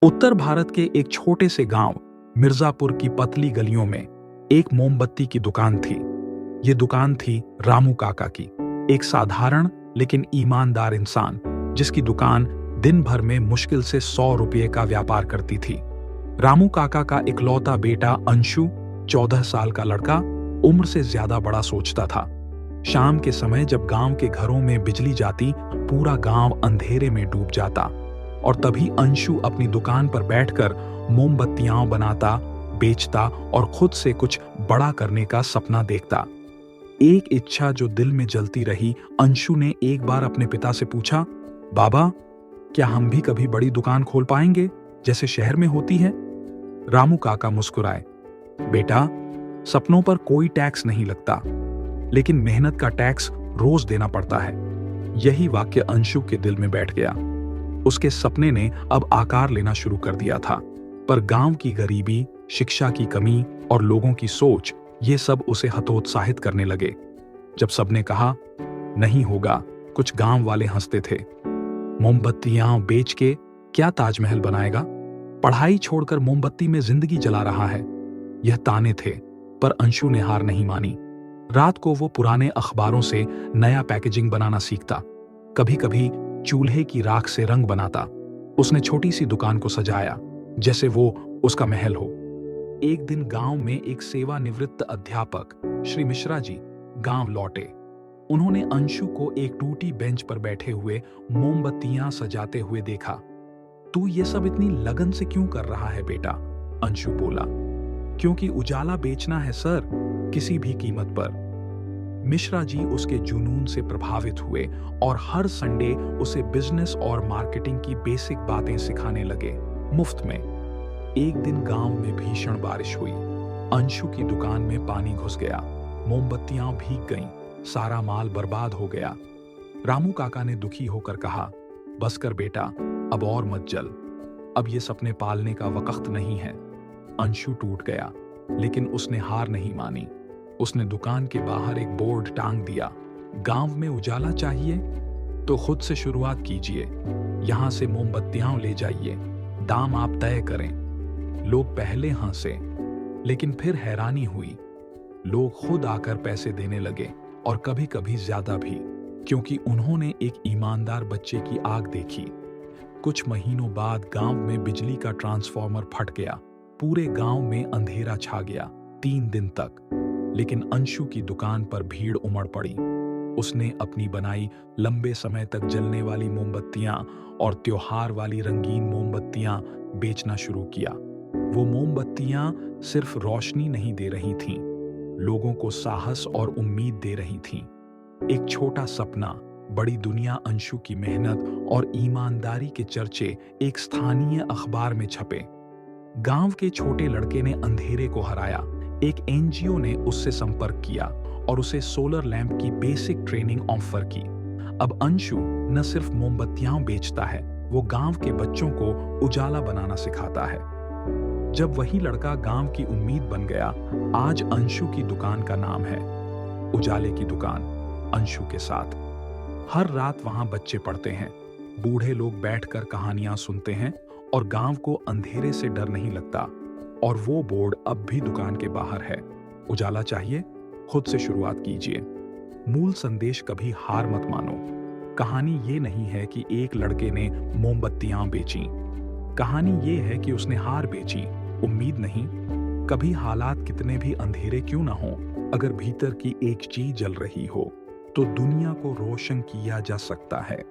उत्तर भारत के एक छोटे से गांव मिर्जापुर की पतली गलियों में एक मोमबत्ती की दुकान थी। ये दुकान थी रामू काका की, एक साधारण लेकिन ईमानदार इंसान जिसकी दुकान दिन भर में मुश्किल से 100 रुपये का व्यापार करती थी। रामू काका का इकलौता बेटा अंशु 14 साल का लड़का उम्र से ज्यादा बड़ा सोचता था। शाम के समय जब गांव के घरों में बिजली जाती, पूरा गांव अंधेरे में डूब जाता और तभी अंशु अपनी दुकान पर बैठकर मोमबत्तियां बनाता, बेचता और खुद से कुछ बड़ा करने का सपना देखता। एक इच्छा जो दिल में जलती रही, अंशु ने एक बार अपने पिता से पूछा, बाबा, क्या हम भी कभी बड़ी दुकान खोल पाएंगे जैसे शहर में होती है? रामू काका मुस्कुराए, बेटा, सपनों पर कोई टैक्स नहीं लगता, लेकिन मेहनत का टैक्स रोज देना पड़ता है। यही वाक्य अंशु के दिल में बैठ गया। उसके सपने ने अब आकार लेना शुरू कर दिया था, पर गांव की गरीबी, शिक्षा की कमी और लोगों की सोच, ये सब उसे हतोत्साहित करने लगे। जब सबने कहा नहीं होगा, कुछ गांव वाले हंसते थे। मोमबत्तियां बेच के क्या ताजमहल बनाएगा? पढ़ाई छोड़कर मोमबत्ती में जिंदगी जला रहा है। यह ताने थे, पर अंशु ने हार नहीं मानी। रात को वो पुराने अखबारों से नया पैकेजिंग बनाना सीखता, कभी कभी चूल्हे की राख से रंग बनाता। उसने छोटी सी दुकान को सजाया जैसे वो उसका महल हो। एक दिन गांव में एक सेवानिवृत्त अध्यापक श्री मिश्रा जी गांव लौटे। उन्होंने अंशु को एक टूटी बेंच पर बैठे हुए मोमबत्तियां सजाते हुए देखा। तू ये सब इतनी लगन से क्यों कर रहा है बेटा? अंशु बोला। क्योंकि उजाला बेचना है सर, किसी भी कीमत पर। मिश्रा जी उसके जुनून से प्रभावित हुए और हर संडे उसे बिजनेस और मार्केटिंग की बेसिक बातें सिखाने लगे, मुफ्त में। एक दिन गांव में भीषण बारिश हुई। अंशु की दुकान में पानी घुस गया, मोमबत्तियां भीग गईं, सारा माल बर्बाद हो गया। रामू काका ने दुखी होकर कहा, बस कर बेटा, अब और मत जल, अब ये सपने पालने का वक्त नहीं है। अंशु टूट गया, लेकिन उसने हार नहीं मानी। उसने दुकान के बाहर एक बोर्ड टांग दिया, गांव में उजाला चाहिए तो खुद से शुरुआत कीजिए, यहां से मोमबत्तियां ले जाइए, दाम आप तय करें। लोग पहले हंसे, लेकिन फिर हैरानी हुई। लोग खुद आकर पैसे देने लगे और कभी कभी ज्यादा भी, क्योंकि उन्होंने एक ईमानदार बच्चे की आग देखी। कुछ महीनों बाद गांव में बिजली का ट्रांसफार्मर फट गया। पूरे गांव में अंधेरा छा गया 3 दिन तक। लेकिन अंशु की दुकान पर भीड़ उमड़ पड़ी। उसने अपनी बनाई लंबे समय तक जलने वाली मोमबत्तियां और त्योहार वाली रंगीन मोमबत्तियां बेचना शुरू किया। वो मोमबत्तियां सिर्फ रोशनी नहीं दे रही थीं, लोगों को साहस और उम्मीद दे रही थीं। एक छोटा सपना, बड़ी दुनिया। अंशु की मेहनत और ईमानदारी के चर्चे एक स्थानीय अखबार में छपे। गांव के छोटे लड़के ने अंधेरे को हराया। एक एनजीओ ने उससे संपर्क किया और उसे सोलर लैंप की बेसिक ट्रेनिंग ऑफर की। अब अंशु न सिर्फ मोमबत्तियां बेचता है, वो गांव के बच्चों को उजाला बनाना सिखाता है। जब वही लड़का गांव की उम्मीद बन गया, आज अंशु की दुकान का नाम है उजाले की दुकान, अंशु के साथ। हर रात वहां बच्चे पढ़ते हैं, बूढ़े लोग बैठकर कहानियां सुनते हैं और गांव को अंधेरे से डर नहीं लगता। और वो बोर्ड अब भी दुकान के बाहर है, उजाला चाहिए, खुद से शुरुआत कीजिए। मूल संदेश कभी हार मत मानो। कहानी ये नहीं है कि एक लड़के ने मोमबत्तियां बेची, कहानी ये है कि उसने हार बेची, उम्मीद नहीं। कभी हालात कितने भी अंधेरे क्यों ना हो, अगर भीतर की एक चीज जल रही हो तो दुनिया को रोशन किया जा सकता है।